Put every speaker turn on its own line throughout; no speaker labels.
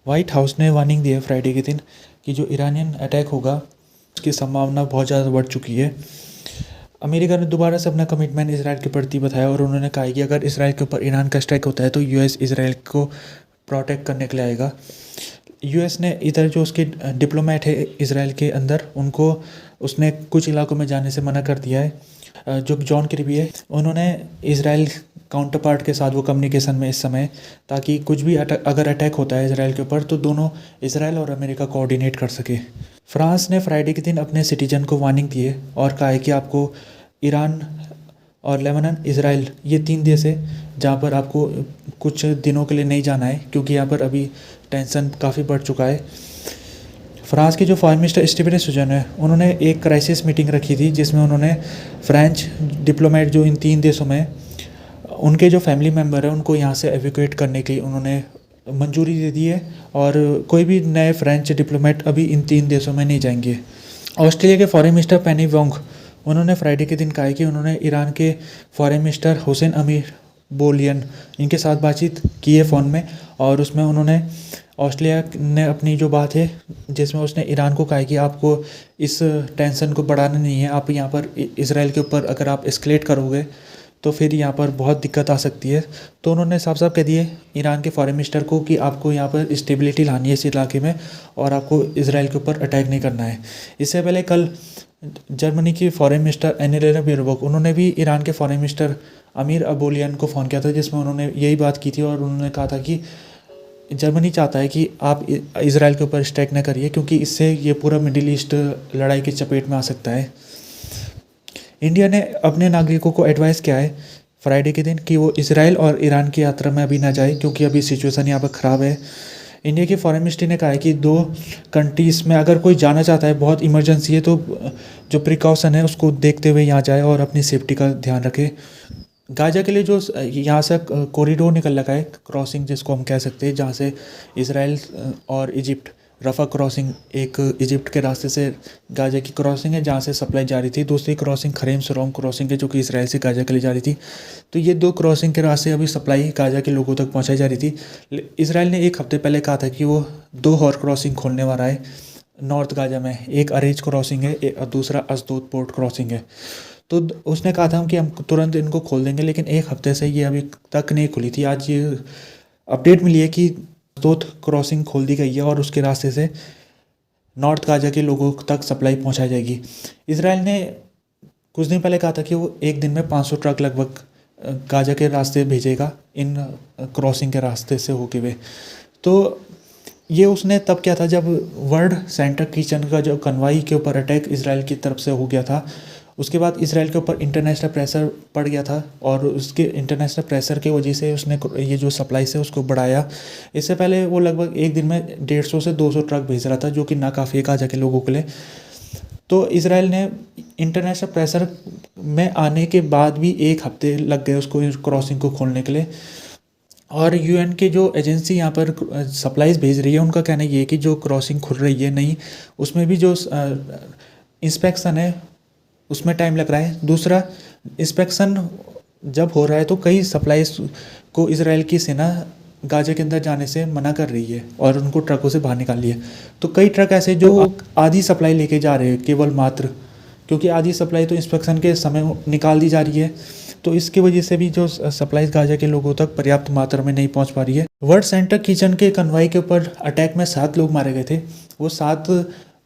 White house ने warning दी है Friday के दिन कि जो ईरानियन अटैक होगा उसकी संभावना बहुत ज़्यादा बढ़ चुकी है। अमेरिका ने दोबारा से अपना कमिटमेंट इसराइल के प्रति बताया और उन्होंने कहा कि अगर इसराइल के ऊपर ईरान का स्ट्राइक होता है तो यूएस इसराइल को प्रोटेक्ट करने के लिए आएगा। यूएस ने इधर जो उसके डिप्लोमेट है इसराइल के अंदर उनको उसने कुछ इलाकों में जाने से मना कर दिया है। जो जॉन किर्बी है उन्होंने इसराइल काउंटर पार्ट के साथ वो कम्युनिकेशन में इस समय, ताकि कुछ भी अगर अटैक होता है इसराइल के ऊपर तो दोनों इसराइल और अमेरिका कोऑर्डिनेट कर सके। फ्रांस ने फ्राइडे के दिन अपने सिटीजन को वार्निंग दी है और कहा है कि आपको ईरान और लेबनान इसराइल ये 3 देश है जहाँ पर आपको कुछ दिनों के लिए नहीं जाना है, क्योंकि यहाँ पर अभी टेंशन काफ़ी बढ़ चुका है। फ्रांस के जो फॉरेन मिनिस्टर स्टीफन सुजन है उन्होंने एक क्राइसिस मीटिंग रखी थी जिसमें उन्होंने फ्रेंच डिप्लोमेट जो इन 3 देशों में उनके जो फैमिली मेम्बर है उनको यहाँ से एवैक्यूएट करने की उन्होंने मंजूरी दे दी है और कोई भी नए फ्रेंच डिप्लोमेट अभी इन 3 देशों में नहीं जाएंगे। ऑस्ट्रेलिया के फॉरेन मिनिस्टर पेनी वोंग उन्होंने फ्राइडे के दिन कहा कि उन्होंने ईरान के फॉरेन मिनिस्टर हुसैन अमीर बोलियन इनके साथ बातचीत की है फ़ोन में, और उसमें उन्होंने ऑस्ट्रेलिया ने अपनी जो बात है जिसमें उसने ईरान को कहा कि आपको इस टेंशन को बढ़ाना नहीं है, आप यहाँ पर इसराइल के ऊपर अगर आप एस्केलेट करोगे तो फिर यहाँ पर बहुत दिक्कत आ सकती है। तो उन्होंने साफ साफ कह दिए ईरान के फॉरेन मिनिस्टर को कि आपको यहाँ पर स्टेबिलिटी लानी है इस इलाके में और आपको इसराइल के ऊपर अटैक नहीं करना है। इससे पहले कल जर्मनी की फॉरेन मिनिस्टर एनेलेना बेयरबॉक उन्होंने भी ईरान के फॉरेन मिनिस्टर अमीर अबोलियन को फ़ोन किया था जिसमें उन्होंने यही बात की थी और उन्होंने कहा था कि जर्मनी चाहता है कि आप इसराइल के ऊपर स्ट्राइक न करिए क्योंकि इससे ये पूरा मिडिल ईस्ट लड़ाई की चपेट में आ सकता है। इंडिया ने अपने नागरिकों को एडवाइस किया है फ्राइडे के दिन कि वो इसराइल और ईरान की यात्रा में अभी ना जाए क्योंकि अभी सिचुएशन यहाँ पर ख़राब है। इंडिया की फॉरेन मिनिस्ट्री ने कहा है कि 2 कंट्रीज़ में अगर कोई जाना चाहता है, बहुत इमरजेंसी है, तो जो प्रिकॉशन है उसको देखते हुए यहाँ जाए और अपनी सेफ्टी का ध्यान रखे। गाजा के लिए जो यहाँ से कॉरिडोर निकल लगा है, क्रॉसिंग जिसको हम कह सकते हैं, जहाँ से इसराइल और इजिप्ट रफ़ा क्रॉसिंग, एक इजिप्ट के रास्ते से गाजा की क्रॉसिंग है जहाँ से सप्लाई जा रही थी, दूसरी क्रॉसिंग खरेम सरोम क्रॉसिंग है जो कि इसराइल से गाजा के लिए जा रही थी। तो ये 2 क्रॉसिंग के रास्ते अभी सप्लाई गाजा के लोगों तक पहुँचाई जा रही थी। इसराइल ने 1 हफ्ते पहले कहा था कि वो 2 और क्रॉसिंग खोलने वाला है नॉर्थ गाजा में, एक अरेज क्रॉसिंग है और दूसरा अशदोद पोर्ट क्रॉसिंग है। तो उसने कहा था कि हम तुरंत इनको खोल देंगे, लेकिन 1 हफ्ते से ये अभी तक नहीं खुली थी। आज ये अपडेट मिली है कि अशदोद क्रॉसिंग खोल दी गई है और उसके रास्ते से नॉर्थ गाजा के लोगों तक सप्लाई पहुंचाई जाएगी। इसराइल ने कुछ दिन पहले कहा था कि वो एक दिन में 500 ट्रक लगभग गाजा के रास्ते भेजेगा इन क्रॉसिंग के रास्ते से होके हुए। तो ये उसने तब किया था जब वर्ल्ड सेंटर किचन का जो कन्वाई के ऊपर अटैक इसराइल की तरफ से हो गया था। उसके बाद इसराइल के ऊपर इंटरनेशनल प्रेशर पड़ गया था और उसके इंटरनेशनल प्रेशर की वजह से उसने ये जो सप्लाई से उसको बढ़ाया। इससे पहले वो लगभग एक दिन में 150 से 200 ट्रक भेज रहा था जो कि नाकाफ़ी है गाजा के लोगों के लिए। तो इसराइल ने इंटरनेशनल प्रेशर में आने के बाद भी 1 हफ्ते लग गए उसको क्रॉसिंग को खोलने के लिए। और यूएन के जो एजेंसी यहाँ पर सप्लाईज भेज रही है उनका कहना ये है कि जो क्रॉसिंग खुल रही है नहीं, उसमें भी जो इंस्पेक्शन है उसमें टाइम लग रहा है। दूसरा, इंस्पेक्शन जब हो रहा है तो कई सप्लाईज को इसराइल की सेना गाजा के अंदर जाने से मना कर रही है और उनको ट्रकों से बाहर निकाल लिया। तो कई ट्रक ऐसे जो आधी सप्लाई लेके जा रहे हैं केवल मात्र, क्योंकि आधी सप्लाई तो इंस्पेक्शन के समय निकाल दी जा रही है। तो इसकी वजह से भी जो सप्लाई गाजा के लोगों तक पर्याप्त मात्रा में नहीं पहुंच पा रही है। वर्ल्ड सेंटर किचन के कन्वाई के ऊपर अटैक में 7 लोग मारे गए थे। वो 7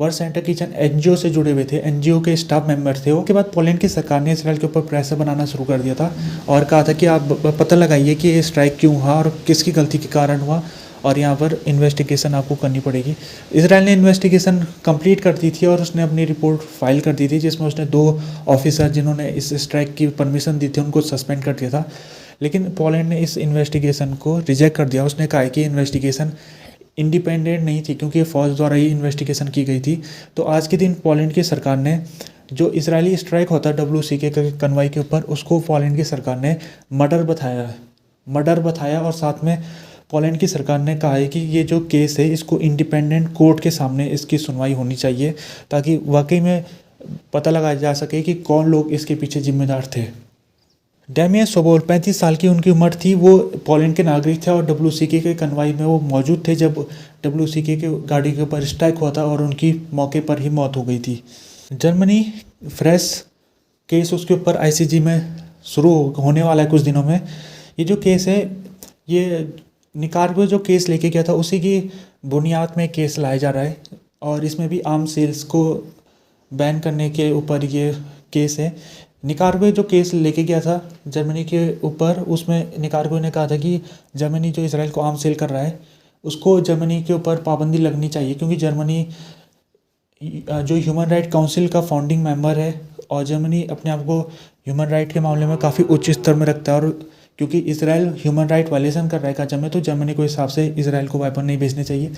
वर्ल्ड सेंटर किचन एनजीओ से जुड़े हुए थे, एनजीओ के स्टाफ मेंबर थे। उसके बाद पोलैंड की सरकार ने इसराइल के ऊपर प्रेशर बनाना शुरू कर दिया था और कहा था कि आप पता लगाइए कि ये स्ट्राइक क्यों हुआ और किसकी गलती के कारण हुआ और यहाँ पर इन्वेस्टिगेशन आपको करनी पड़ेगी। इसराइल ने इन्वेस्टिगेशन कंप्लीट कर दी थी और उसने अपनी रिपोर्ट फाइल कर दी थी जिसमें उसने 2 ऑफिसर जिन्होंने इस स्ट्राइक की परमिशन दी थी उनको सस्पेंड कर दिया था। लेकिन पोलैंड ने इस इन्वेस्टिगेशन को रिजेक्ट कर दिया। उसने कहा कि इन्वेस्टिगेशन इंडिपेंडेंट नहीं थी क्योंकि फौज द्वारा ही इन्वेस्टिगेशन की गई थी। तो आज के दिन पोलैंड की सरकार ने जो इसराइली स्ट्राइक होता है WC के कन्वाई के ऊपर, उसको पोलैंड की सरकार ने मर्डर बताया और साथ में पोलैंड की सरकार ने कहा है कि ये जो केस है इसको इंडिपेंडेंट कोर्ट के सामने इसकी सुनवाई होनी चाहिए ताकि वाकई में पता लगाया जा सके कि कौन लोग इसके पीछे जिम्मेदार थे। डेमियन सोबोल 35 साल की उनकी उम्र थी। वो पोलैंड के नागरिक थे और WCK के कन्वाई में वो मौजूद थे जब WCK के गाड़ी के ऊपर स्ट्राइक हुआ था और उनकी मौके पर ही मौत हो गई थी। जर्मनी फ्रेश केस उसके ऊपर ICJ में शुरू होने वाला है कुछ दिनों में। ये जो केस है, ये निकारागुआ जो केस लेके गया था उसी की बुनियाद में केस लाया जा रहा है और इसमें भी आर्म सेल्स को बैन करने के ऊपर ये केस है। निकारागुआ जो केस लेके गया था जर्मनी के ऊपर, उसमें निकारागुआ ने कहा था कि जर्मनी जो इसराइल को आर्म सेल कर रहा है उसको जर्मनी के ऊपर पाबंदी लगनी चाहिए, क्योंकि जर्मनी जो ह्यूमन राइट काउंसिल का फाउंडिंग मेंबर है और जर्मनी अपने आप को ह्यूमन राइट के मामले में काफ़ी उच्च स्तर में रखता है। और क्योंकि इसराइल ह्यूमन राइट वायलेशन कर रहा है गाजा में, तो जर्मनी को हिसाब से इसराइल को वेपन नहीं भेजने चाहिए।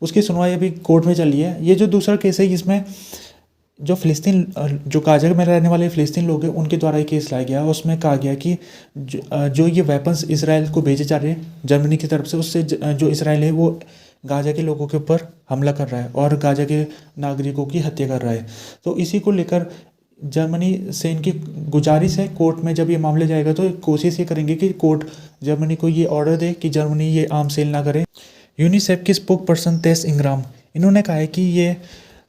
उसकी सुनवाई अभी कोर्ट में चल रही है। ये जो दूसरा केस है इसमें जो जो गाजा में रहने वाले फ़िलिस्तीन लोग हैं उनके द्वारा ये केस लाया गया। उसमें कहा गया कि जो ये वेपन्स इसराइल को भेजे जा रहे हैं जर्मनी की तरफ से, उससे जो इसराइल है वो गाजा के लोगों के ऊपर हमला कर रहा है और गाजा के नागरिकों की हत्या कर रहा है। तो इसी को लेकर जर्मनी से इनकी गुजारिश है, कोर्ट में जब ये मामले जाएगा तो कोशिश ये करेंगे कि कोर्ट जर्मनी को ये ऑर्डर दे कि जर्मनी ये आर्म सेल ना करे। यूनिसेफ की स्पोक पर्सन टेस इंग्राम, इन्होंने कहा है कि ये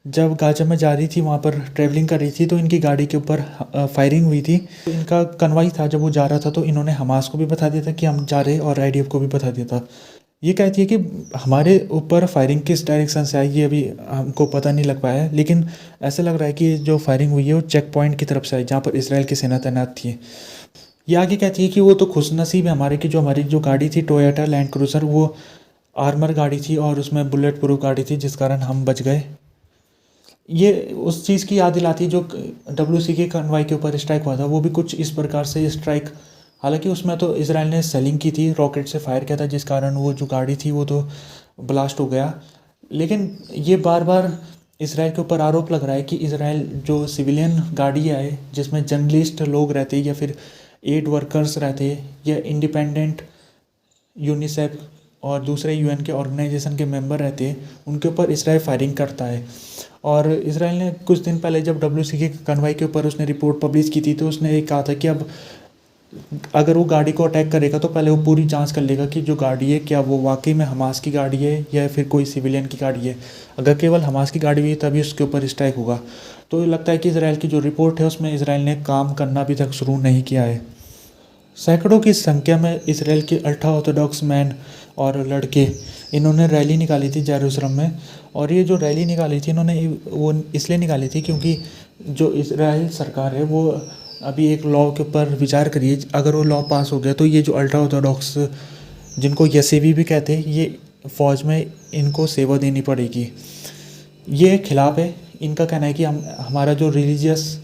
जब गाजा में जा रही थी, वहाँ पर ट्रैवलिंग कर रही थी, तो इनकी गाड़ी के ऊपर फायरिंग हुई थी। तो इनका कन्वाई था, जब वो जा रहा था तो इन्होंने हमास को भी बता दिया था कि हम जा रहे हैं और IDF को भी बता दिया था। ये कहती है कि हमारे ऊपर फायरिंग किस डायरेक्शन से आई ये अभी हमको पता नहीं लग पाया है, लेकिन ऐसा लग रहा है कि जो फायरिंग हुई है वो चेक पॉइंट की तरफ से आई जहाँ पर इसराइल की सेना तैनात थी। ये आगे कहती है कि वो तो खुशनसीब है हमारे कि जो हमारी जो गाड़ी थी टोयोटा लैंड क्रूज़र, वो आर्मर गाड़ी थी और उसमें बुलेट प्रूफ गाड़ी थी, जिस कारण हम बच गए। ये उस चीज़ की याद दिलाती जो WCK कन्वाई के ऊपर स्ट्राइक हुआ था, वो भी कुछ इस प्रकार से स्ट्राइक, हालांकि उसमें तो इसराइल ने सेलिंग की थी, रॉकेट से फायर किया था, जिस कारण वो जो गाड़ी थी वो तो ब्लास्ट हो गया। लेकिन ये बार बार इसराइल के ऊपर आरोप लग रहा है कि इसराइल जो सिविलियन गाड़ी है जिसमें जर्नलिस्ट लोग रहते या फिर एड वर्कर्स रहते या इंडिपेंडेंट यूनिसेफ और दूसरे UN के ऑर्गेनाइजेशन के मेंबर रहते हैं, उनके ऊपर इसराइल फायरिंग करता है। और इसराइल ने कुछ दिन पहले जब WCK कन्वाई के ऊपर उसने रिपोर्ट पब्लिश की थी, तो उसने ये कहा था कि अब अगर वो गाड़ी को अटैक करेगा तो पहले वो पूरी जांच कर लेगा कि जो गाड़ी है क्या वो वाकई में हमास की गाड़ी है या फिर कोई सिविलियन की गाड़ी है। अगर केवल हमास की गाड़ी हुई है तभी उसके ऊपर स्ट्राइक होगा। तो ये लगता है कि इसराइल की जो रिपोर्ट है उसमें इसराइल ने काम करना अभी तक शुरू नहीं किया है। सैकड़ों की संख्या में इसराइल के अल्ट्रा ऑर्थोडॉक्स मैन और लड़के, इन्होंने रैली निकाली थी जेरूसलम में। और ये जो रैली निकाली थी इन्होंने वो इसलिए निकाली थी क्योंकि जो इसराइल सरकार है वो अभी एक लॉ के ऊपर विचार करिए, अगर वो लॉ पास हो गया तो ये जो अल्ट्रा ऑर्थोडॉक्स जिनको यसेवी भी कहते हैं, ये फ़ौज में इनको सेवा देनी पड़ेगी। ये खिलाफ है। इनका कहना है कि हमारा जो रिलीजियस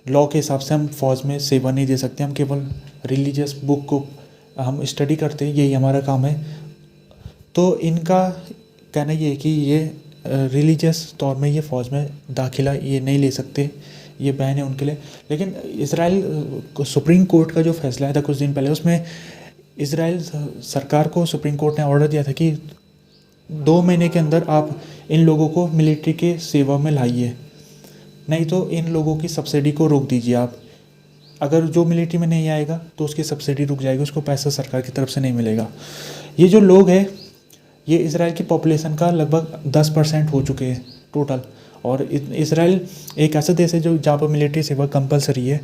लॉ के हिसाब से हम फौज में सेवा नहीं दे सकते, हम केवल रिलीजियस बुक को हम स्टडी करते हैं, यही हमारा काम है। तो इनका कहना ये है कि ये रिलीजियस तौर में ये फ़ौज में दाखिला ये नहीं ले सकते, ये बैन है उनके लिए। लेकिन इसराइल सुप्रीम कोर्ट का जो फैसला आया था कुछ दिन पहले, उसमें इसराइल सरकार को सुप्रीम कोर्ट ने ऑर्डर दिया था कि 2 महीने के अंदर आप इन लोगों को मिलिट्री के सेवा में लाइए, नहीं तो इन लोगों की सब्सिडी को रोक दीजिए आप। अगर जो मिलिट्री में नहीं आएगा तो उसकी सब्सिडी रुक जाएगी, उसको पैसा सरकार की तरफ से नहीं मिलेगा। ये जो लोग हैं ये इसराइल की पॉपुलेशन का लगभग 10% हो चुके हैं टोटल। और इसराइल एक ऐसा देश है जो जहाँ पर मिलिट्री सेवा कंपलसरी है,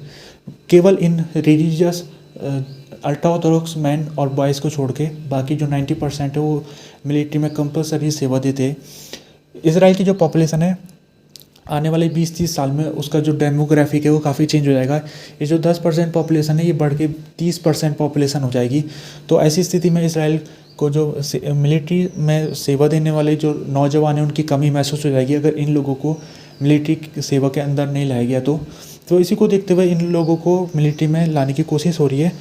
केवल इन रिलीजियस अल्ट्रा ऑर्थोडॉक्स मैन और बॉयज़ को छोड़ के बाकी जो 90% है वो मिलिट्री में कंपलसरी सेवा देते हैं। इसराइल की जो पॉपुलेशन है आने वाले 20-30 साल में उसका जो डेमोग्राफिक है वो काफ़ी चेंज हो जाएगा। ये जो 10% पॉपुलेशन है ये बढ़ के 30% पॉपुलेशन हो जाएगी। तो ऐसी स्थिति में इसराइल को जो मिलिट्री में सेवा देने वाले जो नौजवान हैं उनकी कमी महसूस हो जाएगी अगर इन लोगों को मिलिट्री सेवा के अंदर नहीं लाया गया। तो इसी को देखते हुए इन लोगों को मिलिट्री में लाने की कोशिश हो रही है,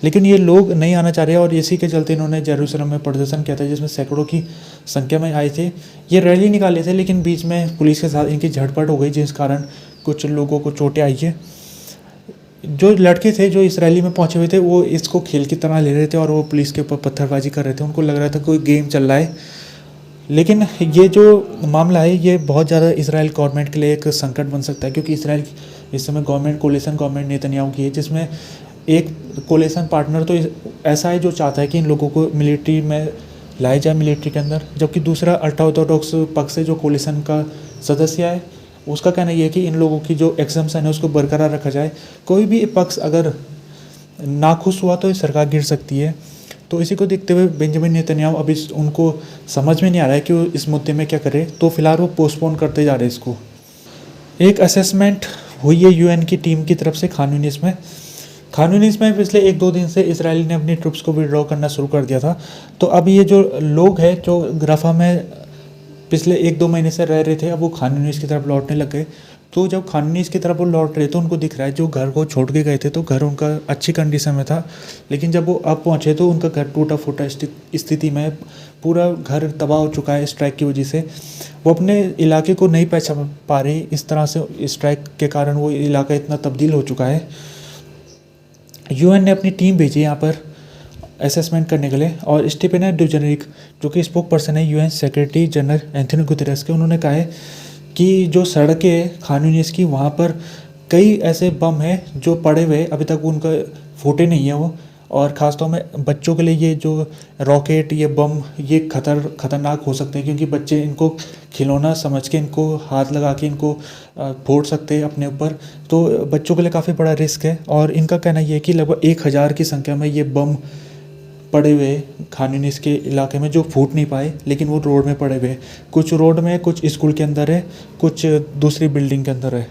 लेकिन ये लोग नहीं आना चाह रहे और इसी के चलते इन्होंने जेरूसलम में प्रदर्शन किया था जिसमें सैकड़ों की संख्या में आए थे। ये रैली निकाले थे, लेकिन बीच में पुलिस के साथ इनकी झड़पट हो गई जिस कारण कुछ लोगों को चोटें आई है। जो लड़के थे जो इसराइली में पहुंचे हुए थे वो इसको खेल की तरह ले रहे थे और वो पुलिस के ऊपर पत्थरबाजी कर रहे थे। उनको लग रहा था कोई गेम चल रहा है, लेकिन ये जो मामला है ये बहुत ज़्यादा इसराइल गवर्नमेंट के लिए एक संकट बन सकता है, क्योंकि इसराइल इस समय गवर्नमेंट कोलिशन गवर्नमेंट नेतन्याहू की है जिसमें एक कोलेशन पार्टनर तो ऐसा है जो चाहता है कि इन लोगों को मिलिट्री में लाया जाए, मिलिट्री के अंदर, जबकि दूसरा अल्ट्रा ऑर्थोडॉक्स पक्ष से जो कोलिशन का सदस्य है उसका कहना ये है कि इन लोगों की जो एग्जम्पशन है उसको बरकरार रखा जाए। कोई भी पक्ष अगर नाखुश हुआ तो ये सरकार गिर सकती है। तो इसी को देखते हुए बेंजामिन नेतन्याहू अभी उनको समझ में नहीं आ रहा है कि वो इस मुद्दे में क्या करे, तो फिलहाल वो पोस्टपोन करते जा रहे हैं इसको। एक असेसमेंट हुई है यूएन की टीम की तरफ से खान यूनिस में। खान यूनिस में पिछले 1-2 दिन से इसराइल ने अपनी ट्रुप्स को विड्रॉ करना शुरू कर दिया था। तो अब ये जो लोग हैं जो रफा में पिछले 1-2 महीने से रह रहे थे, अब वो खान यूनिस की तरफ लौटने लग गए। तो जब खान यूनिस की तरफ वो लौट रहे तो उनको दिख रहा है जो घर को छोड़ के गए थे तो घर उनका अच्छी कंडीशन में था, लेकिन जब वो अब पहुँचे तो उनका घर टूटा फूटा स्थिति में, पूरा घर तबाह हो चुका है स्ट्राइक की वजह से। वो अपने इलाके को नहीं पहचान पा रहे, इस तरह से स्ट्राइक के कारण वो इलाका इतना तब्दील हो चुका है। यूएन ने अपनी टीम भेजी यहाँ पर असेसमेंट करने के लिए, और स्टीफन डुजरिक जो कि स्पोक पर्सन है यूएन सेक्रेटरी जनरल एंथोनियो गुतेरेस के, उन्होंने कहा है कि जो सड़कें हैं खान यूनिस की वहाँ पर कई ऐसे बम हैं जो पड़े हुए अभी तक उनका फूटे नहीं है वो, और ख़ासतौर में बच्चों के लिए ये जो रॉकेट, ये बम, ये खतरनाक हो सकते हैं क्योंकि बच्चे इनको खिलौना समझ के इनको हाथ लगा के इनको फोड़ सकते हैं अपने ऊपर। तो बच्चों के लिए काफ़ी बड़ा रिस्क है, और इनका कहना ये है कि लगभग 1000 की संख्या में ये बम पड़े हुए खान यूनिस के इलाके में जो फूट नहीं पाए, लेकिन वो रोड में पड़े हुए, कुछ रोड में, कुछ स्कूल के अंदर है, कुछ दूसरी बिल्डिंग के अंदर है।